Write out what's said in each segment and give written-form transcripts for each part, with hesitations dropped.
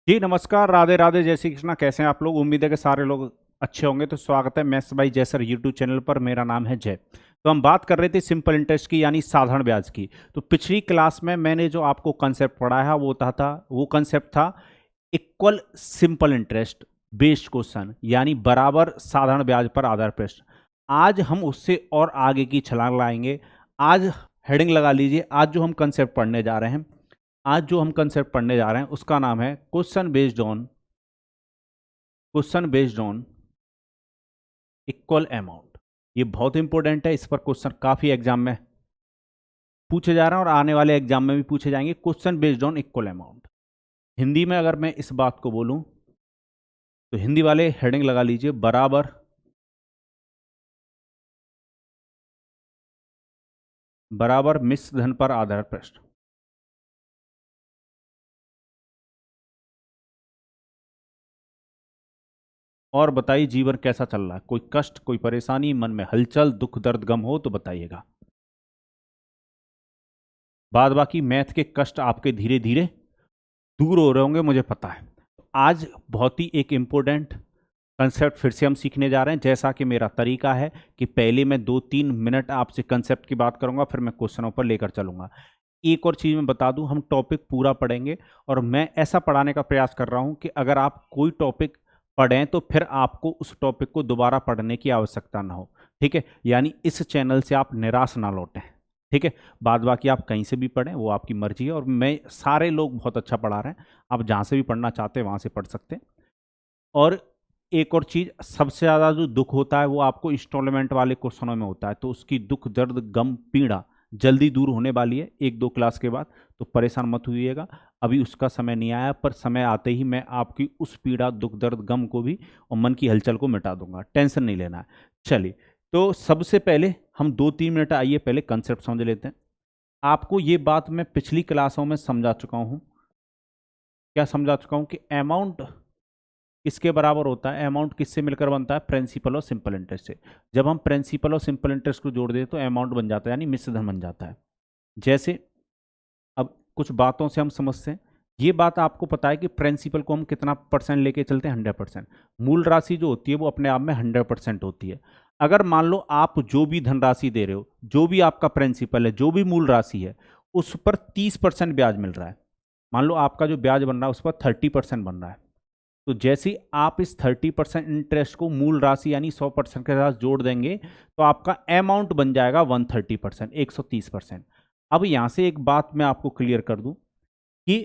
जी नमस्कार, राधे राधे, जय श्री कृष्णा। कैसे हैं आप लोग? उम्मीद है कि सारे लोग अच्छे होंगे। तो स्वागत है मैथ्स बाय जय सर यूट्यूब चैनल पर। मेरा नाम है जय। तो हम बात कर रहे थे सिंपल इंटरेस्ट की, यानी साधारण ब्याज की। तो पिछली क्लास में मैंने जो आपको कंसेप्ट पढ़ाया वो कंसेप्ट था equal simple interest based question, यानी बराबर साधारण ब्याज पर आधार प्रश्न। आज हम उससे और आगे की छलांग लाएंगे। आज हेडिंग लगा लीजिए, आज जो हम कंसेप्ट पढ़ने जा रहे हैं उसका नाम है question based on equal amount. ये बहुत इंपॉर्टेंट है, इस पर क्वेश्चन काफी एग्जाम में पूछे जा रहे हैं और आने वाले एग्जाम में भी पूछे जाएंगे। Question based on equal amount, Hindi में अगर मैं इस बात को बोलूं तो हिंदी वाले हेडिंग लगा लीजिए, बराबर बराबर मिश्र धन पर आधार प्रश्न। और बताइए, जीवन कैसा चल रहा है? कोई कष्ट, कोई परेशानी, मन में हलचल, दुख दर्द गम हो तो बताइएगा। बाद बाकी मैथ के कष्ट आपके धीरे धीरे दूर हो रहे होंगे, मुझे पता है। आज बहुत ही एक इम्पोर्टेंट कंसेप्ट फिर से हम सीखने जा रहे हैं। जैसा कि मेरा तरीका है कि पहले मैं 2-3 मिनट आपसे कंसेप्ट की बात करूंगा, फिर मैं क्वेश्चनों पर लेकर चलूंगा। एक और चीज़ मैं बता दूं, हम टॉपिक पूरा पढ़ेंगे और मैं ऐसा पढ़ाने का प्रयास कर रहा हूं कि अगर आप कोई टॉपिक पढ़ें तो फिर आपको उस टॉपिक को दोबारा पढ़ने की आवश्यकता ना हो। ठीक है, यानी इस चैनल से आप निराश ना लौटें। ठीक है, बाद बाकी आप कहीं से भी पढ़ें, वो आपकी मर्जी है। और मैं सारे लोग बहुत अच्छा पढ़ा रहे हैं, आप जहाँ से भी पढ़ना चाहते हैं वहाँ से पढ़ सकते हैं। और एक और चीज़, सबसे ज़्यादा जो दुख होता है वो आपको इंस्टॉलमेंट वाले क्वेश्चनों में होता है। तो उसकी दुख दर्द गम पीड़ा जल्दी दूर होने वाली है 1-2 क्लास के बाद। तो परेशान मत होइएगा, अभी उसका समय नहीं आया, पर समय आते ही मैं आपकी उस पीड़ा दुख दर्द गम को भी और मन की हलचल को मिटा दूंगा। टेंशन नहीं लेना है। चलिए, तो सबसे पहले हम 2-3 मिनट आइए पहले कंसेप्ट समझ लेते हैं। आपको ये बात मैं पिछली क्लासों में समझा चुका हूँ। क्या समझा चुका हूँ? कि अमाउंट किसके बराबर होता है? अमाउंट किससे मिलकर बनता है? प्रिंसिपल और सिंपल इंटरेस्ट से। जब हम प्रिंसिपल और सिंपल इंटरेस्ट को जोड़ दें तो अमाउंट बन जाता है, यानी मिश्र धन बन जाता है। जैसे अब कुछ बातों से हम समझते हैं। ये बात आपको पता है कि प्रिंसिपल को हम कितना परसेंट लेके चलते हैं? 100%। मूल राशि जो होती है वो अपने आप में 100% होती है। अगर मान लो आप जो भी धनराशि दे रहे हो, जो भी आपका प्रिंसिपल है, जो भी मूल राशि है, उस पर 30% ब्याज मिल रहा है। मान लो आपका जो ब्याज बन रहा है उस पर 30% बन रहा है। तो जैसे ही आप इस 30% इंटरेस्ट को मूल राशि यानी 100% के साथ जोड़ देंगे तो आपका अमाउंट बन जाएगा 130%, 130%। अब यहां से एक बात मैं आपको क्लियर कर दूं कि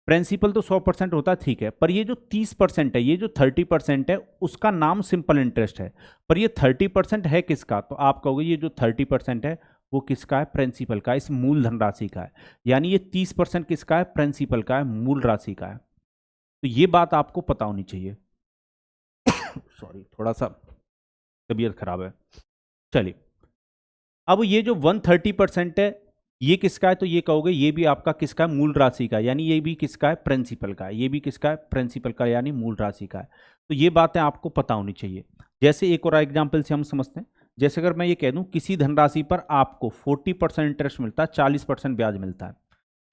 प्रिंसिपल तो 100% होता है, ठीक है, पर ये जो 30% है, ये जो 30% है, उसका नाम सिंपल इंटरेस्ट है। पर ये 30% है किसका? तो आप कहोगे ये जो 30% है वो किसका है? प्रिंसिपल का, इस मूल धनराशि का है। यानी ये 30% किसका है? प्रिंसिपल का है, मूल राशि का है। तो ये बात आपको पता होनी चाहिए। सॉरी, थोड़ा सा तबीयत खराब है। चलिए, अब ये जो 130% है ये किसका है? तो ये कहोगे ये भी आपका किसका है? मूल राशि का, यानी ये भी किसका है? प्रिंसिपल का है। ये भी किसका है? प्रिंसिपल का, यानी मूल राशि का है। तो ये बातें आपको पता होनी चाहिए। जैसे एक और एग्जाम्पल से हम समझते हैं। जैसे अगर मैं ये कह दूं किसी धनराशि पर आपको 40% इंटरेस्ट मिलता है, 40% ब्याज मिलता है।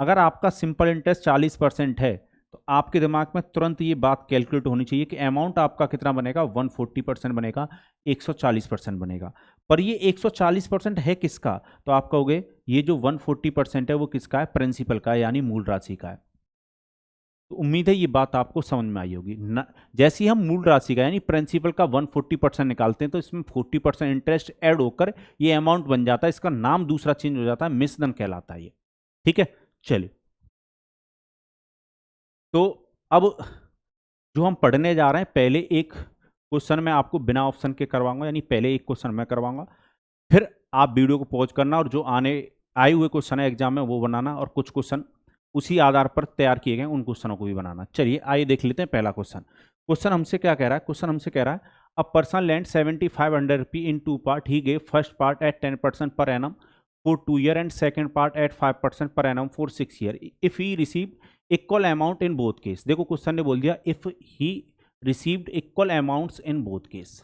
अगर आपका सिंपल इंटरेस्ट 40% है तो आपके दिमाग में तुरंत ये बात कैलकुलेट होनी चाहिए कि अमाउंट आपका कितना बनेगा? 140% बनेगा, 140% बनेगा। पर ये 140% है किसका? तो आप कहोगे ये जो 140% है वो किसका है? प्रिंसिपल का है, यानी मूल राशि का है। तो उम्मीद है ये बात आपको समझ में आई होगी ना। जैसे ही हम मूल राशि का यानी प्रिंसिपल का 140% निकालते हैं तो इसमें 40% इंटरेस्ट ऐड होकर ये अमाउंट बन जाता है। इसका नाम दूसरा चेंज हो जाता है, मिश्रधन कहलाता है ये। ठीक है, चलिए। तो अब जो हम पढ़ने जा रहे हैं, पहले एक क्वेश्चन मैं आपको बिना ऑप्शन के करवाऊंगा, यानी पहले एक क्वेश्चन मैं करवाऊंगा, फिर आप वीडियो को पॉज करना और जो आने आए हुए क्वेश्चन है एग्जाम में वो बनाना, और कुछ क्वेश्चन उसी आधार पर तैयार किए गए उन क्वेश्चनों को भी बनाना। चलिए आइए देख लेते हैं पहला क्वेश्चन। क्वेश्चन हमसे क्या कह रहा है? क्वेश्चन हमसे कह रहा है a person land 7500 rupee in two part, he gave first part at 10% per annum for 2 year and second part at 5% per annum for 6 year। If he receive equal amount in both case. देखो question ने बोल दिया if he received equal amounts in both case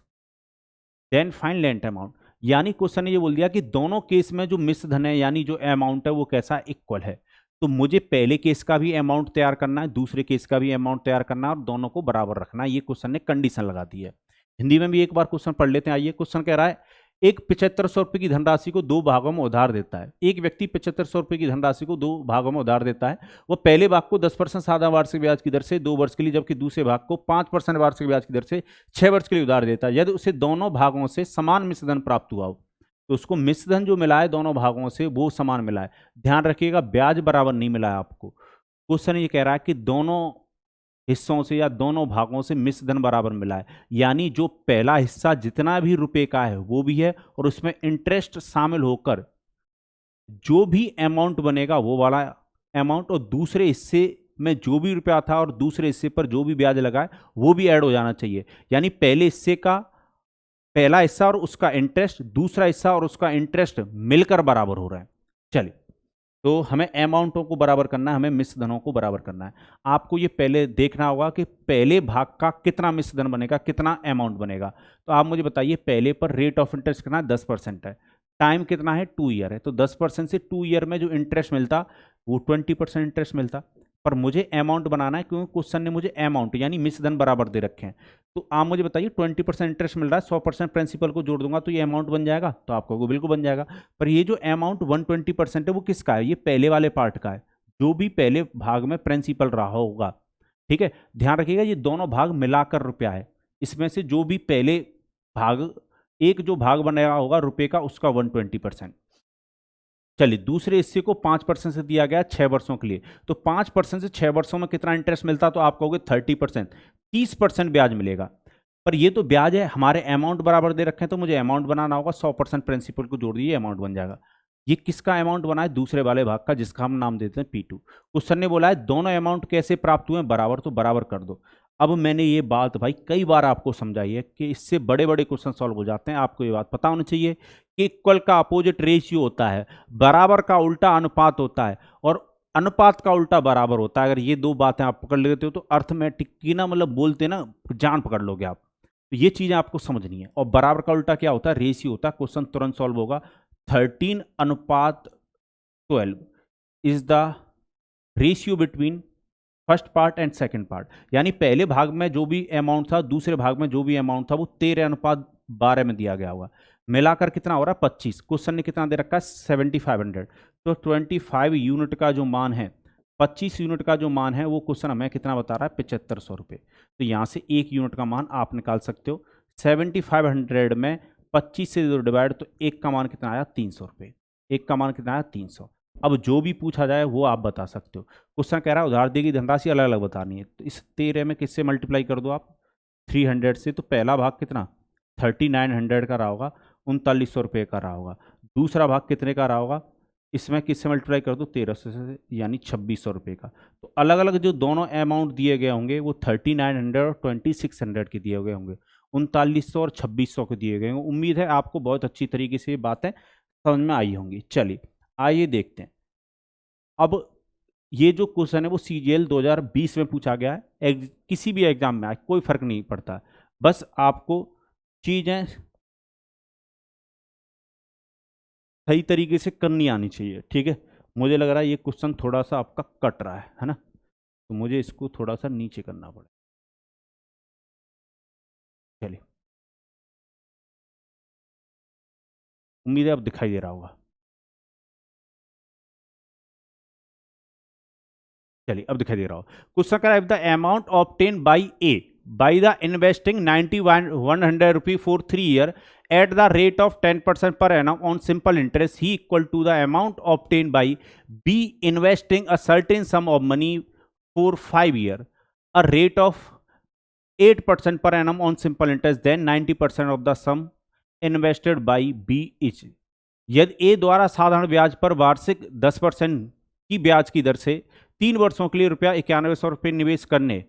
then find lent amount. यानी question ने ये बोल दिया कि दोनों केस में जो मिश्र धन है यानी जो अमाउंट है वो कैसा? इक्वल है। तो मुझे पहले केस का भी अमाउंट तैयार करना है, दूसरे केस का भी अमाउंट तैयार करना है और दोनों को बराबर रखना है। ये क्वेश्चन ने कंडीशन लगा दी है। हिंदी में भी एक बार क्वेश्चन पढ़ लेते हैं। आइए, क्वेश्चन कह रहा है एक 7500 रुपए की धनराशि को दो भागों में उधार देता है। एक व्यक्ति 7500 रुपए की धनराशि को दो भागों में उधार देता है। वह पहले भाग को 10% साधारण वार्षिक ब्याज की दर से 2 वर्ष के लिए, जबकि दूसरे भाग को 5% वार्षिक ब्याज की दर से 6 वर्ष के लिए उधार देता है। यदि उसे दोनों भागों से समान मिश्र धन प्राप्त हुआ हो, तो उसको मिश्र धन जो मिला है दोनों भागों से वो समान मिला है। ध्यान रखिएगा, ब्याज बराबर नहीं मिला है आपको। क्वेश्चन ये कह रहा है कि दोनों हिस्सों से या दोनों भागों से मिश्र धन बराबर मिला है, यानी जो पहला हिस्सा जितना भी रुपए का है वो भी है और उसमें इंटरेस्ट शामिल होकर जो भी अमाउंट बनेगा वो वाला अमाउंट, और दूसरे हिस्से में जो भी रुपया था और दूसरे हिस्से पर जो भी ब्याज लगा है वो भी ऐड हो जाना चाहिए। यानी पहले हिस्से का पहला हिस्सा और उसका इंटरेस्ट, दूसरा हिस्सा और उसका इंटरेस्ट मिलकर बराबर हो रहा है। चलिए, तो हमें अमाउंटों को बराबर करना है, हमें मिश्र धनों को बराबर करना है। आपको ये पहले देखना होगा कि पहले भाग का कितना मिश्र धन बनेगा, कितना अमाउंट बनेगा। तो आप मुझे बताइए, पहले पर रेट ऑफ इंटरेस्ट कितना है, 10% है। टाइम कितना है, 2 ईयर है। तो 10% से 2 ईयर में जो इंटरेस्ट मिलता वो 20% इंटरेस्ट मिलता। पर मुझे अमाउंट बनाना है क्योंकि क्वेश्चन ने मुझे अमाउंट यानी मिश्र धन बराबर दे रखे हैं। तो आप मुझे बताइए 20% इंटरेस्ट मिल रहा है, 100% प्रिंसिपल को जोड़ दूंगा तो ये अमाउंट बन जाएगा। तो आपको वो बिल्कुल बन जाएगा। पर ये जो अमाउंट 120% है वो किसका है, ये पहले वाले पार्ट का है, जो भी पहले भाग में प्रिंसिपल रहा होगा। ठीक है, ध्यान रखिएगा ये दोनों भाग मिलाकर रुपया है। इसमें से जो भी पहले भाग, एक जो भाग बनेगा होगा रुपए का, उसका 120%। चलिए, दूसरे हिस्से को 5% से दिया गया 6 वर्षों के लिए। तो 5% से 6 वर्षों में कितना इंटरेस्ट मिलता, तो आप कहोगे 30%, 30% ब्याज मिलेगा। पर ये तो ब्याज है, हमारे अमाउंट बराबर दे रखे हैं तो मुझे अमाउंट बनाना होगा। 100% प्रिंसिपल को जोड़ दिए, अमाउंट बन जाएगा। ये किसका अमाउंट बना है, दूसरे वाले भाग का, जिसका हम नाम देते हैं P2। क्वेश्चन ने बोला है दोनों अमाउंट कैसे प्राप्त हुए बराबर, तो बराबर कर दो। अब मैंने ये बात भाई कई बार आपको समझाई है कि इससे बड़े बड़े क्वेश्चन सॉल्व हो जाते हैं। आपको ये बात पता होनी चाहिए कि इक्वल का अपोजिट रेशियो होता है, बराबर का उल्टा अनुपात होता है, और अनुपात का उल्टा बराबर होता है। अगर ये दो बातें आप पकड़ लेते हो तो अर्थमेटिक की ना, मतलब बोलते ना, जान पकड़ लोगे आप। तो ये चीजें आपको समझनी है। और बराबर का उल्टा क्या होता है, रेशियो होता है। क्वेश्चन तुरंत सॉल्व होगा। 13:12 is the ratio between first part and second part. यानी पहले भाग में जो भी अमाउंट था, दूसरे भाग में जो भी अमाउंट था, वो 13:12 में दिया गया होगा। मिलाकर कितना हो रहा है, 25। क्वेश्चन ने कितना दे रखा है, 7500। तो 25 यूनिट का जो मान है, 25 यूनिट का जो मान है, वो क्वेश्चन हमें कितना बता रहा है, 7500 रुपये। तो यहाँ से 1 यूनिट का मान आप निकाल सकते हो। 7500 में 25 से डिवाइड, तो 1 का मान कितना आया, 300 रुपये। 1 का मान कितना आया, 300। अब जो भी पूछा जाए वो आप बता सकते हो। क्वेश्चन कह रहा है उधार दी गई धनराशि अलग अलग बतानी है। तो इस 13 में किससे मल्टीप्लाई कर दो आप, 300 से। तो पहला भाग कितना, 3900 का रहा होगा, 3900 रुपये का रहा होगा। दूसरा भाग कितने का रहा होगा, इसमें किससे मल्टीप्लाई कर दो, 1300 से, यानी 2600 रुपये का। तो अलग अलग जो दोनों अमाउंट दिए गए होंगे वो 3900 और 2600 के दिए गए होंगे, 3900 और 2600 के दिए गए होंगे। उम्मीद है आपको बहुत अच्छी तरीके से ये बातें समझ में आई होंगी। चलिए आइए देखते हैं। अब ये जो क्वेश्चन है वो CGL 2020 में पूछा गया है। किसी भी एग्जाम में आए कोई फर्क नहीं पड़ता, बस आपको चीजें सही तरीके से करनी आनी चाहिए। ठीक है, मुझे लग रहा है ये क्वेश्चन थोड़ा सा आपका कट रहा है ना, तो मुझे इसको थोड़ा सा नीचे करना पड़ेगा। चलिए, उम्मीद है अब दिखाई दे रहा होगा। चलिए अब दिखाई दे रहा हो। क्वेश्चन कह रहा है the amount obtain by A by the investing 9100 rupee for 3 year at the rate of 10% per annum on simple interest, he equal to the amount obtained by B investing a certain sum of money for 5 year a rate of 8% per annum on simple interest, then 90% of the sum invested by B is। यदि ए द्वारा साधारण ब्याज पर वार्षिक 10% की ब्याज की दर से 3 वर्षों के लिए ₹9100 निवेश करने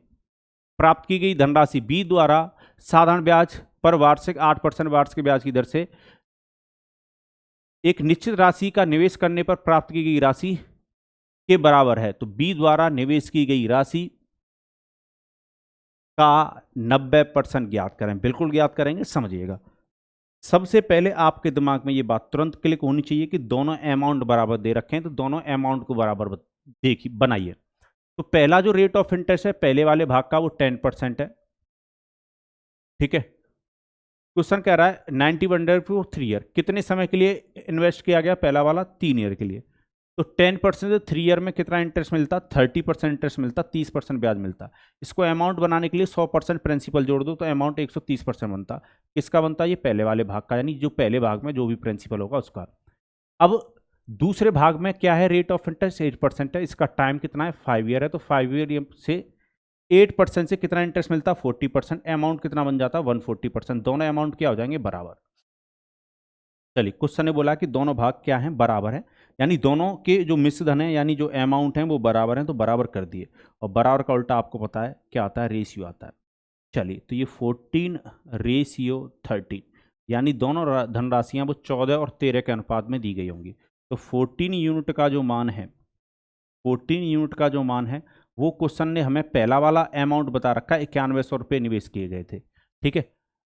प्राप्त की गई धनराशि बी द्वारा साधारण ब्याज पर वार्षिक 8% वार्षिक ब्याज की दर से एक निश्चित राशि का निवेश करने पर प्राप्त की गई राशि के बराबर है, तो बी द्वारा निवेश की गई राशि का 90% ज्ञात करें। बिल्कुल ज्ञात करेंगे, समझिएगा। सबसे पहले आपके दिमाग में ये बात तुरंत क्लिक होनी चाहिए कि दोनों अमाउंट बराबर दे रखे हैं, तो दोनों अमाउंट को बराबर देखिए बनाइए। तो पहला जो रेट ऑफ इंटरेस्ट है पहले वाले भाग का वो 10% है। ठीक है, क्वेश्चन कह रहा है 90 फॉर 3 ईयर, कितने समय के लिए इन्वेस्ट किया गया, पहला वाला 3 ईयर के लिए। तो 10% से 3 ईयर में कितना इंटरेस्ट मिलता, 30% इंटरेस्ट मिलता, 30% ब्याज मिलता। इसको अमाउंट बनाने के लिए 100% प्रिंसिपल जोड़ दो तो अमाउंट 130% बनता। किसका बनता, ये पहले वाले भाग का, यानी जो पहले भाग में जो भी प्रिंसिपल होगा उसका। अब दूसरे भाग में क्या है, रेट ऑफ इंटरेस्ट 8% है, इसका टाइम कितना है, 5 ईयर है। तो 5 ईयर से 8% से कितना इंटरेस्ट मिलता, 40%। अमाउंट कितना बन जाता, 140%। दोनों अमाउंट क्या हो जाएंगे, बराबर। चलिए, क्वेश्चन ने बोला कि दोनों भाग क्या हैं, बराबर हैं, यानी दोनों के जो मिश्र धन है यानी जो अमाउंट है वो बराबर हैं, तो बराबर कर दिए। और बराबर का उल्टा आपको पता है क्या आता है, रेशियो आता है। चलिए, तो ये 14:13, यानी दोनों धनराशियां वो 14 और 13 के अनुपात में दी गई होंगी। तो 14 यूनिट का जो मान है, 14 यूनिट का जो मान है वो क्वेश्चन ने हमें पहला वाला अमाउंट बता रखा है, 9100 रुपये निवेश किए गए थे। ठीक है,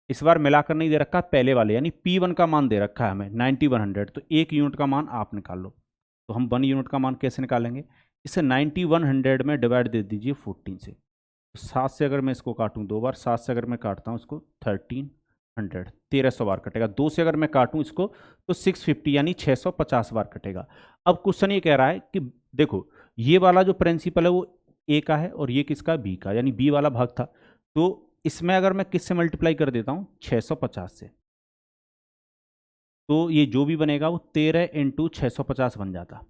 इस बार मिलाकर नहीं दे रखा पहले वाले, यानी P1 का मान दे रखा है हमें 9100। तो 1 यूनिट का मान आप निकाल लो। तो हम 1 यूनिट का मान कैसे निकालेंगे, इसे 9100 में डिवाइड दे दीजिए 14 से। तो 7 से अगर मैं इसको काटूं 2 बार, 7 से अगर मैं काटता हूं इसको 1300, 1300 बार कटेगा। 2 से अगर मैं काटूं इसको तो 650 यानी 650 बार कटेगा। अब क्वेश्चन ये कह रहा है कि देखो ये वाला जो प्रिंसिपल है वो ए का है और ये किसका, बी का, यानी बी वाला भाग था। तो इसमें अगर मैं किससे मल्टीप्लाई कर देता हूं, 650 से, तो ये जो भी बनेगा वो 13 इंटू 650 बन जाता।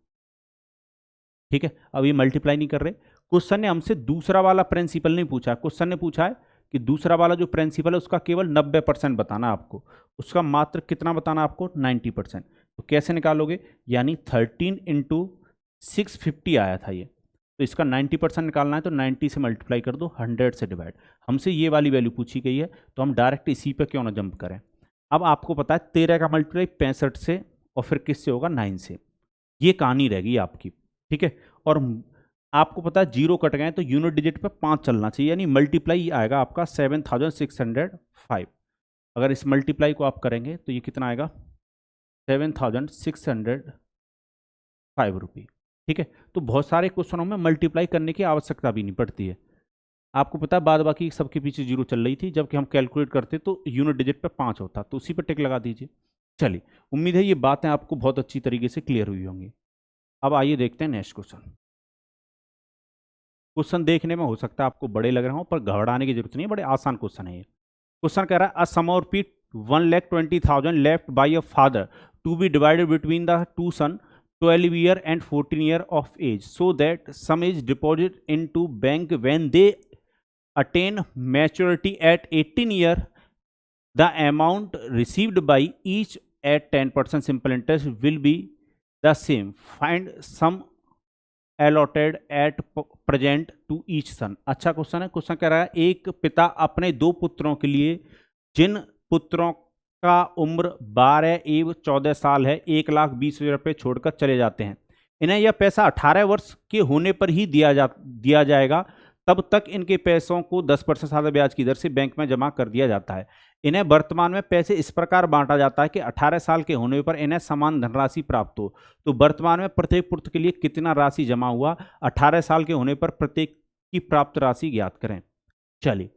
ठीक है, अब ये मल्टीप्लाई नहीं कर रहे। क्वेश्चन ने हमसे दूसरा वाला प्रिंसिपल नहीं पूछा, क्वेश्चन ने पूछा है कि दूसरा वाला जो प्रिंसिपल है उसका केवल 90% बताना आपको, उसका मात्र कितना बताना आपको, 90%। तो कैसे निकालोगे, यानी 13 इंटू 650 आया था ये, तो इसका 90% निकालना है तो 90 से मल्टीप्लाई कर दो, 100 से डिवाइड। हमसे ये वाली वैल्यू पूछी गई है तो हम डायरेक्ट इसी पे क्यों ना जंप करें। अब आपको पता है 13 का मल्टीप्लाई 65 से और फिर किससे होगा, 9 से। ये कहानी रहेगी आपकी। ठीक है, और आपको पता है जीरो कट गए तो यूनिट डिजिट पे 5 चलना चाहिए, यानी मल्टीप्लाई आएगा आपका 7605। अगर इस मल्टीप्लाई को आप करेंगे तो ये कितना आएगा, 7605 रुपये। ठीक है, तो बहुत सारे क्वेश्चनों में मल्टीप्लाई करने की आवश्यकता भी नहीं पड़ती है। आपको पता है बाद बाकी सबके पीछे जीरो चल रही थी, जबकि हम कैलकुलेट करते तो यूनिट डिजिट पे 5 होता, तो उसी पर टिक लगा दीजिए। चलिए, उम्मीद है ये बातें आपको बहुत अच्छी तरीके से क्लियर हुई होंगी। अब आइए देखते हैं नेक्स्ट क्वेश्चन। क्वेश्चन देखने में हो सकता है आपको बड़े लग रहे हो, पर घबराने की जरूरत नहीं है, बड़े आसान क्वेश्चन है ये। क्वेश्चन कह रहा है, a sum of rupees 1,20,000 left by a father to be divided between the two son 12 year and 14 year of age, so that sum is deposit into bank when they attain maturity at 18 year, the amount received by each at 10% simple interest will be the same. Find sum allotted at present to each son. अच्छा question है। Question कह रहा है, एक पिता अपने 2 पुत्रों के लिए, जिन पुत्रों का उम्र 12 एवं 14 साल है, 1,20,000 रुपये छोड़कर चले जाते हैं। इन्हें यह पैसा 18 वर्ष के होने पर ही दिया जाएगा। तब तक इनके पैसों को 10% सादा ब्याज की दर से बैंक में जमा कर दिया जाता है। इन्हें वर्तमान में पैसे इस प्रकार बांटा जाता है कि 18 साल के होने पर इन्हें समान धनराशि प्राप्त हो। तो वर्तमान में प्रत्येक पुत्र के लिए कितना राशि जमा हुआ, 18 साल के होने पर प्रत्येक की प्राप्त राशि ज्ञात करें। चलिए,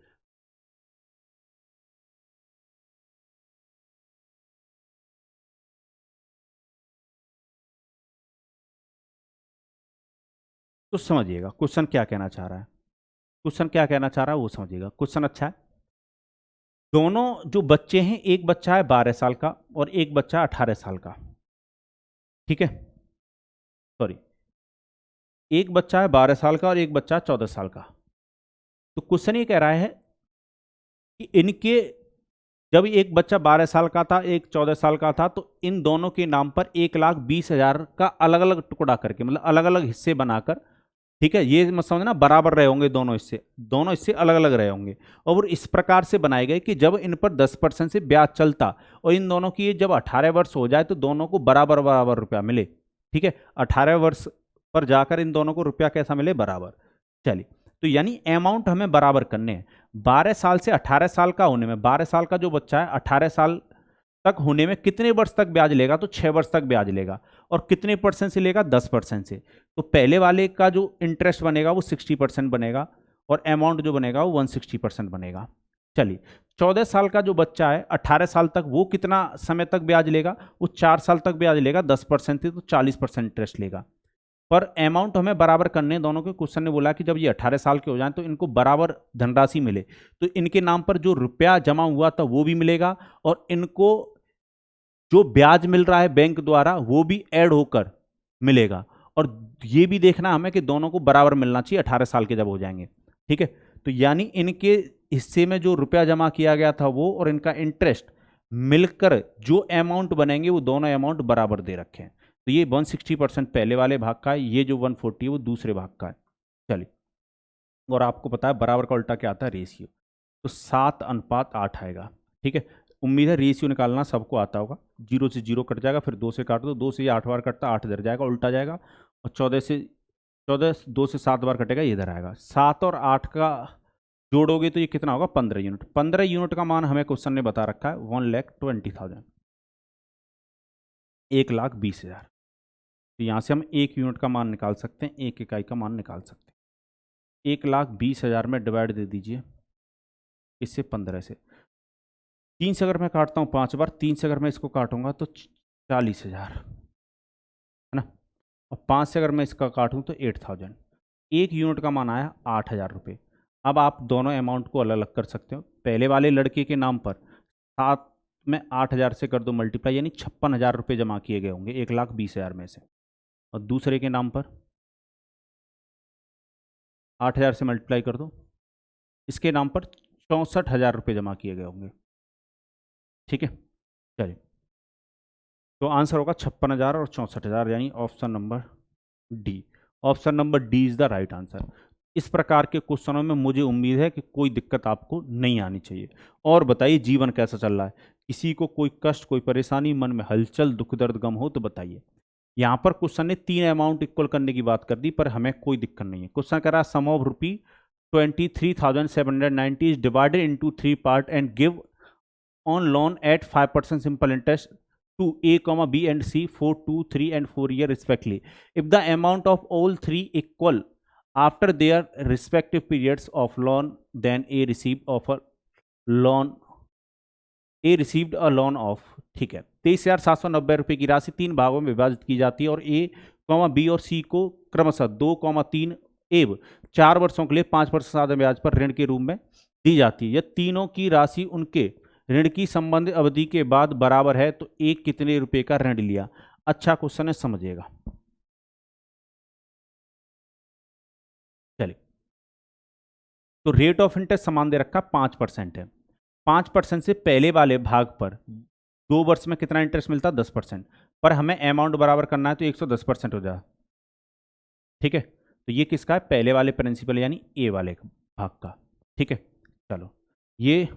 तो समझिएगा क्वेश्चन क्या कहना चाह रहा है। क्वेश्चन क्या कहना चाह रहा है वो समझिएगा। क्वेश्चन अच्छा है। दोनों जो बच्चे हैं, एक बच्चा है 12 साल का और एक बच्चा 18 साल का। ठीक है, सॉरी, एक बच्चा है 12 साल का और एक बच्चा 14 साल का। तो क्वेश्चन ये कह रहा है कि इनके, जब एक बच्चा 12 साल का था एक 14 साल का था, तो इन दोनों के नाम पर 1,20,000 का अलग अलग टुकड़ा करके, मतलब अलग अलग हिस्से बनाकर, ठीक है, ये मत समझना बराबर रहे होंगे दोनों हिस्से अलग अलग रहे होंगे। और वो इस प्रकार से बनाए गए कि जब इन पर 10% से ब्याज चलता और इन दोनों की जब 18 वर्ष हो जाए तो दोनों को बराबर बराबर रुपया मिले। ठीक है, 18 वर्ष पर जाकर इन दोनों को रुपया कैसा मिले, बराबर। चलिए, तो यानी अमाउंट हमें बराबर करने हैं। 12 साल से 18 साल का होने में, 12 साल का जो बच्चा है 18 साल तक होने में कितने वर्ष तक ब्याज लेगा, तो 6 वर्ष तक ब्याज लेगा। और कितने परसेंट से लेगा, 10% से। तो पहले वाले का जो इंटरेस्ट बनेगा वो 60% बनेगा, और अमाउंट जो बनेगा वो 160% बनेगा। चलिए, 14 साल का जो बच्चा है 18 साल तक, वो कितना समय तक ब्याज लेगा, वो 4 साल तक ब्याज लेगा 10% से, तो 40% इंटरेस्ट लेगा। पर अमाउंट हमें बराबर करने दोनों के। क्वेश्चन ने बोला कि जब ये 18 साल के हो जाएं तो इनको बराबर धनराशि मिले, तो इनके नाम पर जो रुपया जमा हुआ था वो भी मिलेगा, और इनको जो ब्याज मिल रहा है बैंक द्वारा वो भी ऐड होकर मिलेगा। और ये भी देखना हमें कि दोनों को बराबर मिलना चाहिए 18 साल के जब हो जाएंगे। ठीक है, तो यानी इनके हिस्से में जो रुपया जमा किया गया था वो और इनका इंटरेस्ट मिलकर जो अमाउंट बनेंगे वो दोनों अमाउंट बराबर दे रखे हैं। तो ये 160% पहले वाले भाग का है, ये जो 140 है वो दूसरे भाग का है। चलिए, और आपको पता है बराबर का उल्टा क्या आता है, रेशियो। तो 7:8 आएगा। ठीक है, उम्मीद है रेशियो निकालना सबको आता होगा। 0 से 0 कट जाएगा, फिर 2 से काट दो, 2 से ये 8 बार कटता, 8 इधर जाएगा, उल्टा जाएगा। और 14 2 से 7 बार कटेगा, ये इधर आएगा। 7 और 8 का जोड़ोगे तो ये कितना होगा, 15 यूनिट। 15 यूनिट का मान हमें क्वेश्चन ने बता रखा है 1,20,000, 1,20,000। तो यहाँ से हम 1 यूनिट का मान निकाल सकते हैं, 1 इकाई का मान निकाल सकते हैं। 1,20,000 में डिवाइड दे दीजिए इससे 15 से। 3 से अगर मैं काटता हूँ 5 बार, 3 से अगर मैं इसको काटूंगा तो 40,000 है ना। और 5 से अगर मैं इसका काटूँ तो 8,000। 1 यूनिट का मान आया 8,000 रुपये। अब आप दोनों अमाउंट को अलग अलग कर सकते हो। पहले वाले लड़के के नाम पर 7 में 8,000 से कर दो मल्टीप्लाई, यानी 56,000 रुपये जमा किए गए होंगे 1,20,000 में से। और दूसरे के नाम पर 8,000 से मल्टीप्लाई कर दो, इसके नाम पर 64,000 रुपये जमा किए गए होंगे। ठीक है, चलिए, तो आंसर होगा 56,000 और 64,000, यानी option number D. Option number D is the right answer. इस प्रकार के क्वेश्चनों में मुझे उम्मीद है कि कोई दिक्कत आपको नहीं आनी चाहिए। और बताइए जीवन कैसा चल रहा है, किसी को कोई कष्ट, कोई परेशानी, मन में हलचल, दुख दर्द गम हो तो बताइए। यहाँ पर क्वेश्चन ने 3 अमाउंट इक्वल करने की बात कर दी, पर हमें कोई दिक्कत नहीं है। क्वेश्चन कह रहा है sum of rupee 23,790 is divided into 3 part and give on loan at 5% simple interest to A, B and C for 2, 3 and 4 years respectively. If the amount of all three equal after their respective periods of loan, then A received a loan of, ठीक है, 23,790 रुपये की राशि 3 भागों में विभाजित की जाती है और A, B और C को क्रमशः 2, 3 एवं 4 वर्षों के लिए 5% साधारण ब्याज पर ऋण के रूप में दी जाती है। यह तीनों की राशि उनके ऋण की संबंधित अवधि के बाद बराबर है, तो एक कितने रुपए का ऋण लिया। अच्छा क्वेश्चन है, समझिएगा। चलिए, तो रेट ऑफ इंटरेस्ट समान दे रखा 5% है। 5% से पहले वाले भाग पर 2 वर्ष में कितना इंटरेस्ट मिलता, 10%। पर हमें अमाउंट बराबर करना है तो 110% हो जाए। ठीक है, तो ये किसका है, पहले वाले प्रिंसिपल यानी ए वाले भाग का। ठीक है, चलो, ये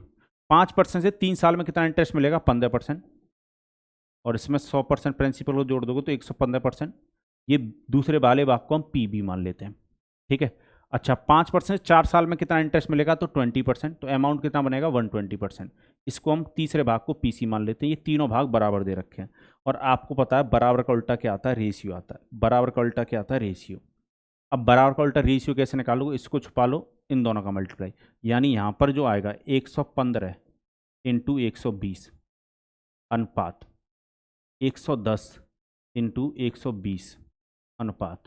5% से 3 साल में कितना इंटरेस्ट मिलेगा, 15%। और इसमें 100% प्रिंसिपल को जोड़ दोगे तो 115%। ये दूसरे वाले भाग को हम पी भी मान लेते हैं। ठीक है, अच्छा, 5% 4 साल में कितना इंटरेस्ट मिलेगा, तो 20%। तो अमाउंट कितना बनेगा, 120%। इसको हम तीसरे भाग को पीसी मान लेते हैं। ये तीनों भाग बराबर दे रखे हैं। और आपको पता है बराबर का उल्टा क्या आता है, रेशियो आता है। बराबर का उल्टा क्या आता है, रेशियो। अब बराबर का उल्टा रेशियो कैसे निकालोगे, इसको छुपा लो, इन दोनों का मल्टीप्लाई, यानी यहाँ पर जो आएगा 115 इंटू 120 अनुपात 110 इंटू 120 अनुपात,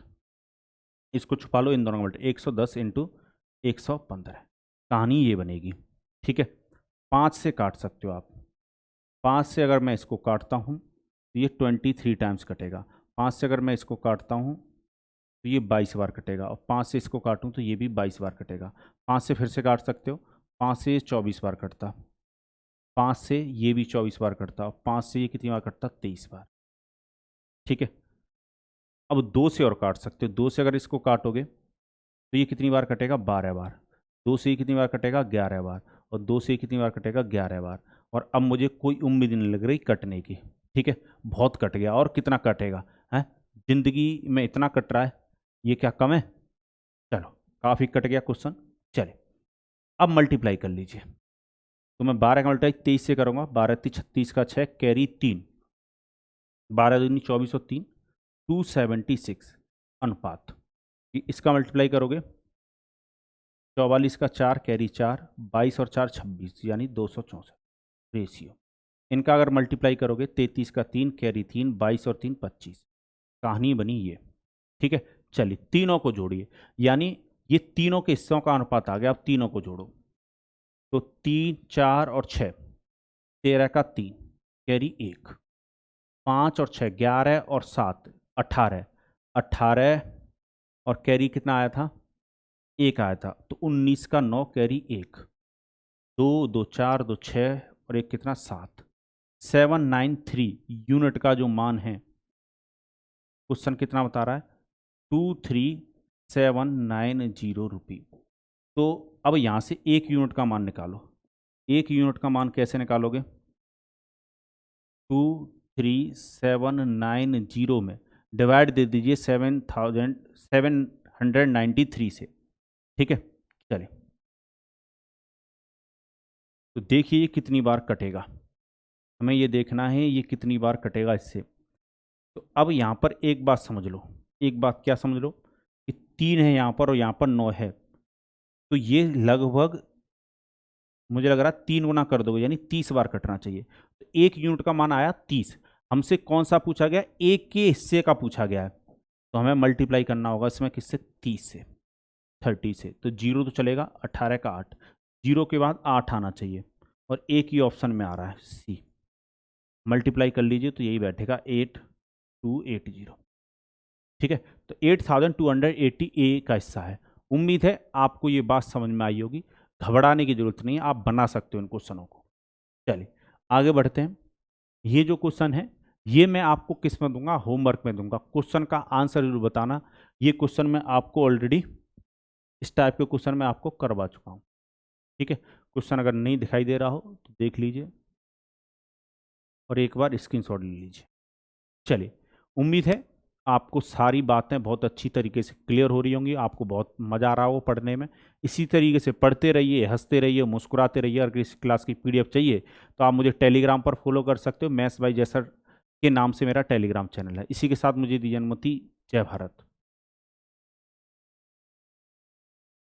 इसको छुपा लो, इन दोनों का मल्टीप्लाई 110 इंटू 115। कहानी ये बनेगी। ठीक है, 5 से काट सकते हो आप। 5 से अगर मैं इसको काटता हूँ तो ये 23 टाइम्स कटेगा। 5 से अगर मैं इसको काटता हूँ तो ये 22 बार कटेगा। और 5 से इसको काटूँ तो ये भी 22 बार कटेगा। 5 से फिर से काट सकते हो, 5 से ये 24 बार कटता, 5 से ये भी 24 बार कटता, और 5 से ये कितनी बार कटता, 23 बार। ठीक है, अब 2 से और काट सकते हो। 2 से अगर इसको काटोगे तो ये कितनी बार कटेगा, 12 बार। 2 से ये कितनी बार कटेगा, 11 बार। और 2 से ये कितनी बार कटेगा, 11 बार। और अब मुझे कोई उम्मीद नहीं लग रही कटने की। ठीक है, बहुत कट गया, और कितना कटेगा है, जिंदगी में इतना कट रहा है, ये क्या कम है। चलो, काफ़ी कट गया क्वेश्चन। चले, अब मल्टीप्लाई कर लीजिए। तो मैं 12 का मल्टीप्लाई 23 से करूँगा, 12 × 36 का 6, कैरी 3, 12 दूनी 24 और 3 276 अनुपात। इसका मल्टीप्लाई करोगे 44 का 4, कैरी 4, 22 और 4 26 यानी 264 रेशियो। इनका अगर मल्टीप्लाई करोगे 33 का 3, कैरी 3, 22 और 3 25। कहानी बनी ये। ठीक है, चलिए तीनों को जोड़िए, यानी ये तीनों के हिस्सों का अनुपात आ गया। अब तीनों को जोड़ो तो 3, 4 और 6, 13 का 3, कैरी 1, 5 और 6 11 और 7 18, 18 और कैरी कितना आया था, 1 आया था, तो 19 का 9, कैरी 1, 2 2 4 2 6 और 1 कितना 7, 793 यूनिट का जो मान है, क्वेश्चन कितना बता रहा है 23790 रुपये। तो अब यहाँ से 1 यूनिट का मान निकालो। 1 यूनिट का मान कैसे निकालोगे, 23790 में डिवाइड दे दीजिए 793 से। ठीक है, चलिए तो देखिए ये कितनी बार कटेगा, हमें ये देखना है ये कितनी बार कटेगा इससे। तो अब यहाँ पर एक बात समझ लो, एक बात क्या समझ लो कि 3 है यहाँ पर और यहाँ पर 9 है, तो ये लगभग मुझे लग रहा है 3 गुना कर दोगे, यानी 30 बार कटना चाहिए। तो 1 यूनिट का मान आया 30, हमसे कौन सा पूछा गया, एक के हिस्से का पूछा गया है, तो हमें मल्टीप्लाई करना होगा इसमें किससे, 30 से, 30 से। तो 0 तो चलेगा, 18 का 8, 0 के बाद 8 आना चाहिए और एक ही ऑप्शन में आ रहा है सी। मल्टीप्लाई कर लीजिए तो यही बैठेगा 8280। ठीक है, तो 8280 ए का हिस्सा है। उम्मीद है आपको ये बात समझ में आई होगी, घबराने की जरूरत नहीं है, आप बना सकते हो इन क्वेश्चनों को। चलिए आगे बढ़ते हैं। ये जो क्वेश्चन है ये मैं आपको किस में दूंगा, होमवर्क में दूंगा। क्वेश्चन का आंसर जरूर बताना। ये क्वेश्चन मैं आपको ऑलरेडी इस टाइप के क्वेश्चन मैं आपको करवा चुका हूँ। ठीक है, क्वेश्चन अगर नहीं दिखाई दे रहा हो तो देख लीजिए और एक बार स्क्रीनशॉट ले लीजिए। चलिए, उम्मीद है आपको सारी बातें बहुत अच्छी तरीके से क्लियर हो रही होंगी, आपको बहुत मज़ा आ रहा हो पढ़ने में। इसी तरीके से पढ़ते रहिए, हंसते रहिए, मुस्कुराते रहिए। अगर इस क्लास की पीडीएफ चाहिए तो आप मुझे टेलीग्राम पर फॉलो कर सकते हो। मैथ्स बाय जैसर के नाम से मेरा टेलीग्राम चैनल है। इसी के साथ मुझे दीजिए अनुमति। जय भारत।